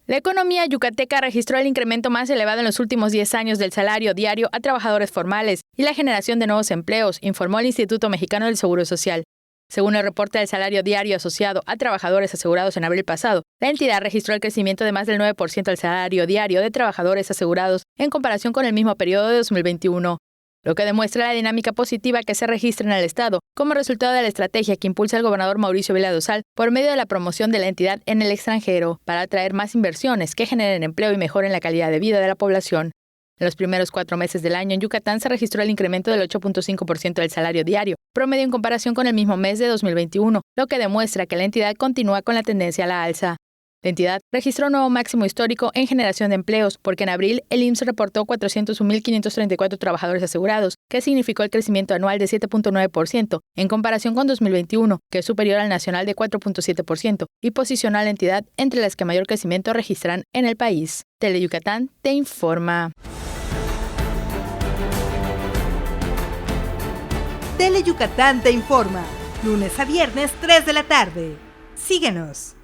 La economía yucateca registró el incremento más elevado en los últimos 10 años del salario diario a trabajadores formales y la generación de nuevos empleos, informó el Instituto Mexicano del Seguro Social. Según el reporte del salario diario asociado a trabajadores asegurados en abril pasado, la entidad registró el crecimiento de más del 9% del salario diario de trabajadores asegurados en comparación con el mismo periodo de 2021, lo que demuestra la dinámica positiva que se registra en el Estado como resultado de la estrategia que impulsa el gobernador Mauricio Vila Dosal por medio de la promoción de la entidad en el extranjero para atraer más inversiones que generen empleo y mejoren la calidad de vida de la población. En los primeros 4 meses del año en Yucatán se registró el incremento del 8.5% del salario diario, promedio en comparación con el mismo mes de 2021, lo que demuestra que la entidad continúa con la tendencia a la alza. La entidad registró un nuevo máximo histórico en generación de empleos, porque en abril el IMSS reportó 401.534 trabajadores asegurados, que significó el crecimiento anual de 7.9% en comparación con 2021, que es superior al nacional de 4.7%, y posicionó a la entidad entre las que mayor crecimiento registran en el país. Teleyucatán te informa. Teleyucatán te informa, lunes a viernes 3 de la tarde. Síguenos.